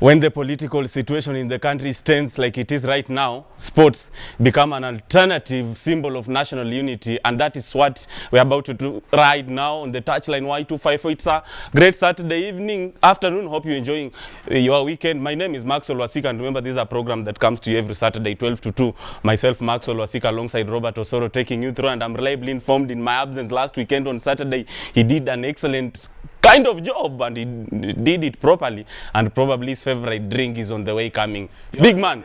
When the political situation in the country stands like it is right now, sports become an alternative symbol of national unity, and that is what we're about to do right now on the touchline Y254. It's a great Saturday evening, afternoon. Hope you're enjoying your weekend. My name is Maxwell Wasika, and remember, this is a program that comes to you every Saturday, 12 to 2. Myself, Maxwell Wasika, alongside Robert Osoro, taking you through, and I'm reliably informed in my absence last weekend on Saturday. He did an excellent kind of job, and he did it properly, and probably his favorite drink is on the way coming. Big man,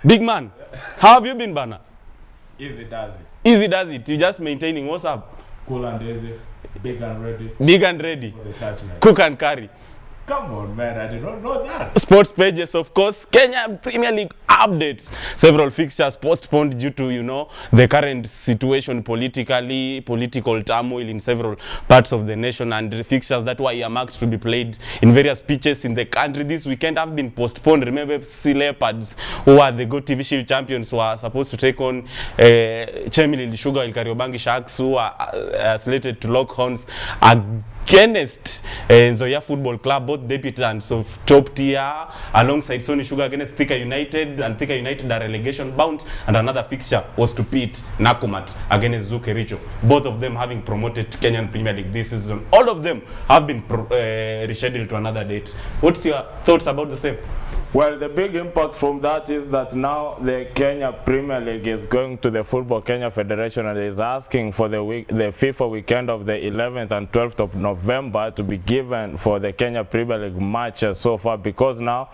big man, how have you been, Bana? Easy does it. Easy does it. You just maintaining. What's up? Cool and easy, big and ready. Big and ready. For the touchline. Cook and carry. Come on, man, I did not know that. Sportspages, of course. Kenyan Premier League updates. Several fixtures postponed due to, the current situation politically, political turmoil in several parts of the nation, and the fixtures that were earmarked to be played in various pitches in the country this weekend have been postponed. Remember, Sea Leopards, who are the Go TV Shield champions, were supposed to take on Chemili Sugar Kariobangi Sharks, who are slated to lock horns against Nzoia Football Club, both debutants of top tier, alongside Sony Sugar against Thika United, and Thika United are relegation bound, and another fixture was to pit Nakumat against Zukericho, both of them having promoted to Kenyan Premier League this season. All of them have been rescheduled to another date. What's your thoughts about the same? Well, the big impact from that is that now the Kenya Premier League is going to the Football Kenya Federation and is asking for the FIFA weekend of the 11th and 12th of November to be given for the Kenya Premier League matches so far, because now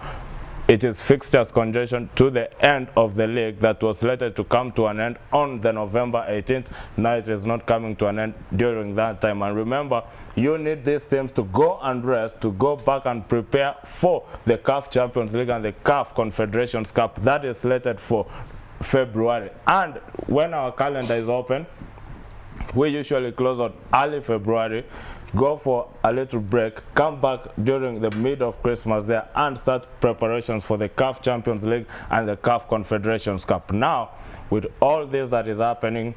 it is fixtures congestion to the end of the league that was slated to come to an end on the November 18th. Now it is not coming to an end during that time. And remember, you need these teams to go and rest, to go back and prepare for the CAF Champions League and the CAF Confederations Cup that is slated for February. And when our calendar is open, we usually close on early February, go for a little break, come back during the mid of Christmas there, and start preparations for the CAF Champions League and the CAF Confederations Cup. Now, with all this that is happening,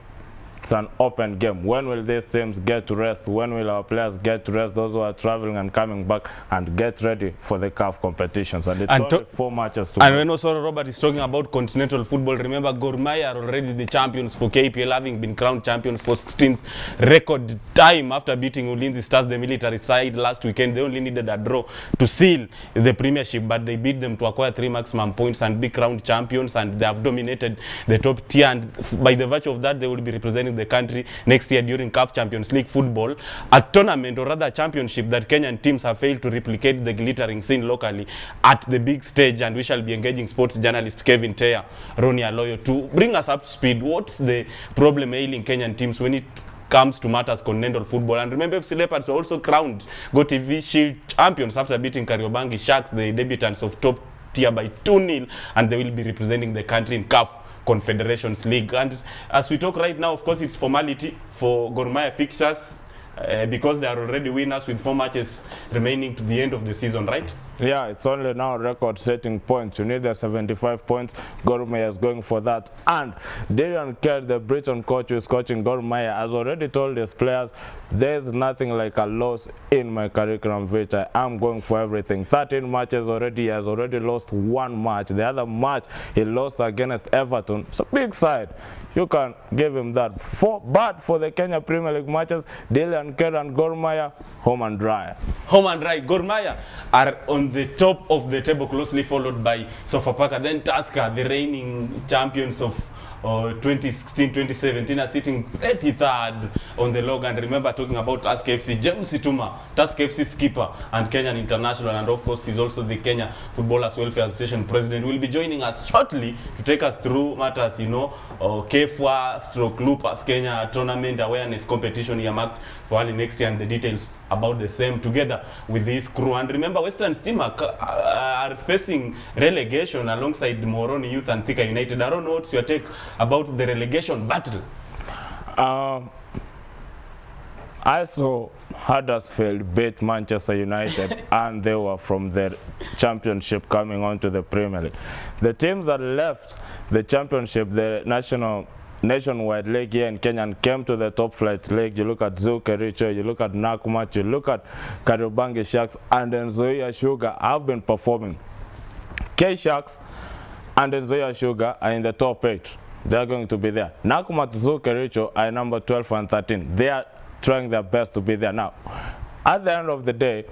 it's an open game. When will these teams get to rest? When will our players get to rest? Those who are traveling and coming back, and get ready for the CAF competitions. And it's only 4 matches to go. And when also Robert is talking about continental football, remember Gor Mahia are already the champions for KPL, having been crowned champions for 16th record time after beating Ulinzi Stars, the military side, last weekend. They only needed a draw to seal the premiership, but they beat them to acquire 3 maximum points and be crowned champions, and they have dominated the top tier. And by the virtue of that, they will be representing the country next year during CAF Champions League football, a tournament or rather championship that Kenyan teams have failed to replicate the glittering scene locally at the big stage. And we shall be engaging sports journalist Kevin Teya, Ronnie Aloyo, to bring us up to speed. What's the problem ailing Kenyan teams when it comes to matters continental football? And remember, FC Leopards were also crowned Go TV Shield champions after beating Kariobangi Sharks, the debutants of top tier, by 2-0, and they will be representing the country in CAF Confederations League. And as we talk right now, of course, it's formality for Gor Mahia fixtures because they are already winners with 4 matches remaining to the end of the season, right? Yeah, it's only now record-setting points. You need the 75 points. Gor Mahia is going for that. And Darian Kerr, the Britain coach who is coaching Gor Mahia, has already told his players, there's nothing like a loss in my curriculum vitae. I'm going for everything. 13 matches already. He has already lost 1 match. The other match, he lost against Everton. It's a big side. You can give him that. But for the Kenya Premier League matches, Darian Kerr and Gor Mahia, home and dry. Home and dry. Gor Mahia are on the top of the table, closely followed by Sofapaka, then Tusker, the reigning champions of 2016-2017, are sitting pretty third on the log. And remember, talking about Tusker FC, James Situma, Tusker FC skipper and Kenyan international, and of course he's also the Kenya Footballers Welfare Association president, will be joining us shortly to take us through matters, KEFWA stroke Lupus Kenya tournament awareness competition earmarked for early next year, and the details about the same, together with this crew. And remember, Western Stima are facing relegation alongside Moroni Youth and Thika United. I don't know what's your take about the relegation battle. I saw Huddersfield beat Manchester United and they were from the championship coming on to the Premier League. The teams that left the championship, the nationwide league here in Kenya, and came to the top flight league. You look at Zukericho, you look at Nakumat, you look at Kariobangi Sharks, and then Nzoia Sugar have been performing K-Sharks and Nzoia Sugar are in the top 8. They are going to be there. Nakumatt Kericho are number 12 and 13. They are trying their best to be there. Now, at the end of the day,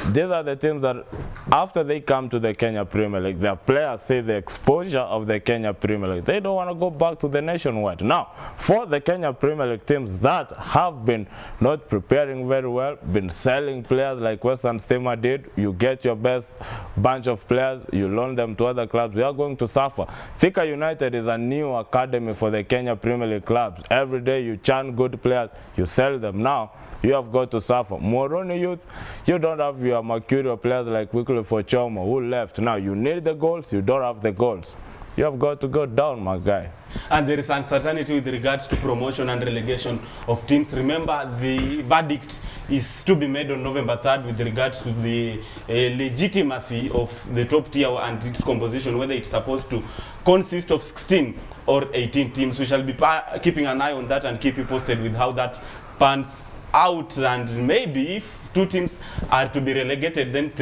these are the teams that after they come to the Kenya Premier League, their players see the exposure of the Kenya Premier League. They don't want to go back to the nationwide. Now, for the Kenya Premier League teams that have been not preparing very well, been selling players like Western Stima did, you get your best bunch of players, you loan them to other clubs, you are going to suffer. Thika United is a new academy for the Kenya Premier League clubs. Every day you churn good players, you sell them. Now, you have got to suffer. Moroni Youth, you don't have your mercurial players like Wycliffe Ochomo who left. Now you need the goals, you don't have the goals. You have got to go down, my guy. And there is uncertainty with regards to promotion and relegation of teams. Remember, the verdict is to be made on November 3rd with regards to the legitimacy of the top tier and its composition, whether it's supposed to consist of 16 or 18 teams. We shall be keeping an eye on that and keep you posted with how that pans out, and maybe if 2 teams are to be relegated, then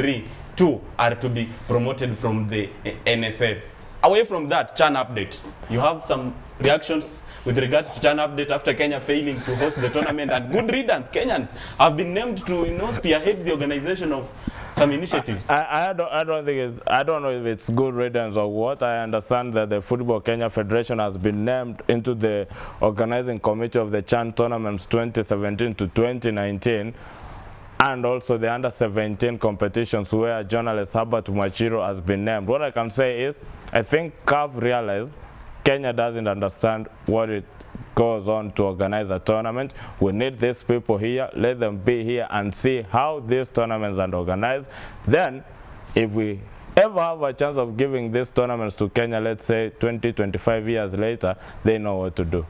2 are to be promoted from the NSL. Away from that, CHAN update. You have some reactions with regards to CHAN update after Kenya failing to host the tournament, and good riddance. Kenyans have been named to spearhead the organization of some initiatives. I don't know if it's good riddance or what. I understand that the Football Kenya Federation has been named into the organizing committee of the CHAN tournaments 2017 to 2019. And also the under-17 competitions where journalist Herbert Machiro has been named. What I can say is, I think CAF realized Kenya doesn't understand what it goes on to organize a tournament. We need these people here, let them be here and see how these tournaments are organized. Then, if we ever have a chance of giving these tournaments to Kenya, let's say 20, 25 years later, they know what to do.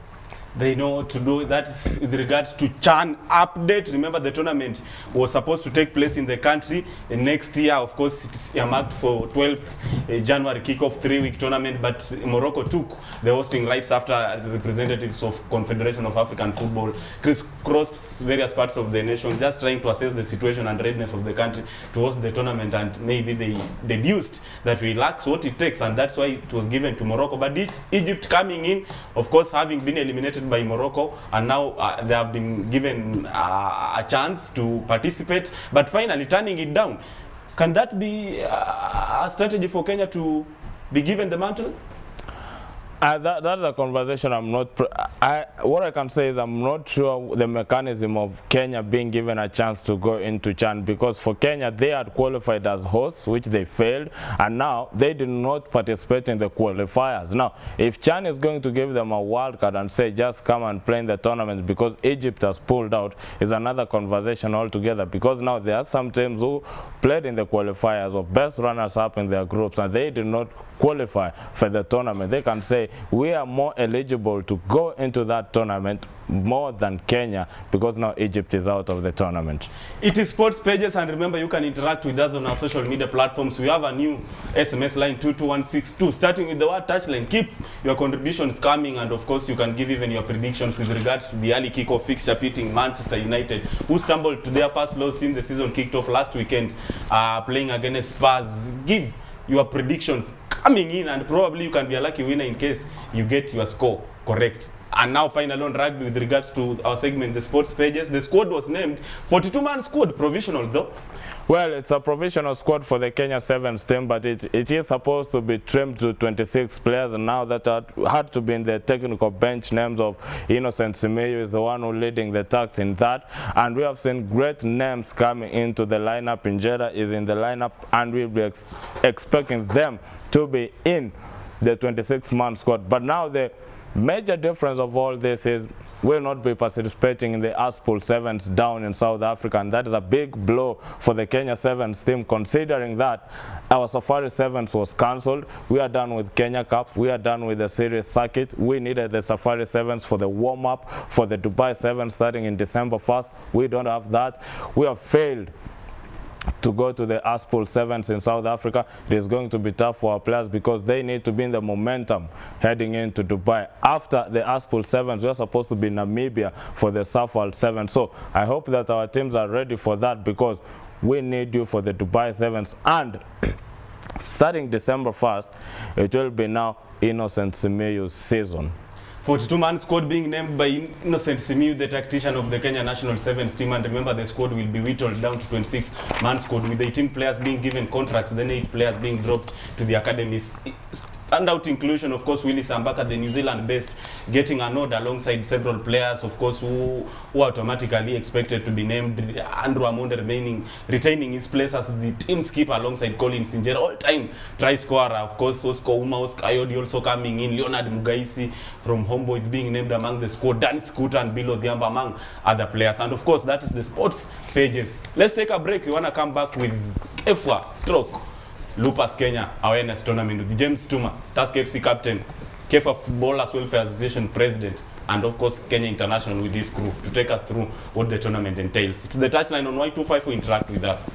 They know what to do. That's with regards to CHAN update. Remember, the tournament was supposed to take place in the country next year. Of course, it's earmarked for 12th January kickoff 3-week tournament, but Morocco took the hosting rights after representatives of Confederation of African Football crisscrossed various parts of the nation, just trying to assess the situation and readiness of the country to host the tournament, and maybe they deduced that we lack what it takes, and that's why it was given to Morocco. But Egypt coming in, of course, having been eliminated by Morocco, and now they have been given a chance to participate, but finally turning it down. Can that be a strategy for Kenya to be given the mantle? That's a conversation I'm not... what I can say is I'm not sure the mechanism of Kenya being given a chance to go into CHAN, because for Kenya, they had qualified as hosts, which they failed, and now they did not participate in the qualifiers. Now, if CHAN is going to give them a wild card and say, just come and play in the tournament because Egypt has pulled out, is another conversation altogether, because now there are some teams who played in the qualifiers or best runners-up in their groups, and they did not qualify for the tournament. They can say, we are more eligible to go into that tournament more than Kenya, because now Egypt is out of the tournament. It is Sportspages, and remember, you can interact with us on our social media platforms. We have a new SMS line 22162, starting with the word touchline. Keep your contributions coming, and of course you can give even your predictions with regards to the early kickoff fixture pitting Manchester United, who stumbled to their first loss since the season kicked off last weekend, playing against Spurs. Give your predictions coming in, and probably you can be a lucky winner in case you get your score correct. And now finally on rugby, with regards to our segment, the Sports Pages, the squad was named 42-man squad, provisional though. Well, it's a provisional squad for the Kenya Sevens team, but it is supposed to be trimmed to 26 players, and now that had to be in the technical bench. Names of Innocent Simeyu is the one who leading the tax in that, and we have seen great names coming into the lineup. Injera is in the lineup, and we'll be expecting them to be in the 26-man squad. But now the major difference of all this is will not be participating in the ASPOL Sevens down in South Africa, and that is a big blow for the Kenya Sevens team, considering that our Safari Sevens was cancelled. We are done with Kenya Cup, we are done with the series circuit. We needed the Safari Sevens for the warm-up for the Dubai Sevens starting in December 1st. We don't have that. We have failed to go to the ASPOL Sevens in South Africa. It is going to be tough for our players because they need to be in the momentum heading into Dubai. After the ASPOL Sevens, we are supposed to be in Namibia for the Safari Sevens. So I hope that our teams are ready for that, because we need you for the Dubai Sevens. And Starting December 1st, it will be now Innocent Simeyu's season. 42-man squad being named by Innocent Simiyu, the tactician of the Kenya national sevens team. And remember, the squad will be whittled down to 26-man squad, with 18 players being given contracts, then 8 players being dropped to the academies. Standout inclusion, of course, Willie Sambaka, the New Zealand-based, getting a nod alongside several players, of course, who automatically expected to be named. Andrew Amonde retaining his place as the team's keeper alongside Colin Sinjera, all-time try scorer. Of course, Oscar Uma, Oscar Ayodi also coming in. Leonard Mugaisi from Homeboys being named among the squad. Dan Scooter and Bilo Diamba among other players. And of course, that is the sports pages. Let's take a break. We want to come back with EFWA / Lupus Kenya Awareness Tournament with James Tuma, Tusker FC captain, KEFA Footballers Welfare Association president, and of course Kenya International with this crew to take us through what the tournament entails. It's the touchline on Y254. Interact with us.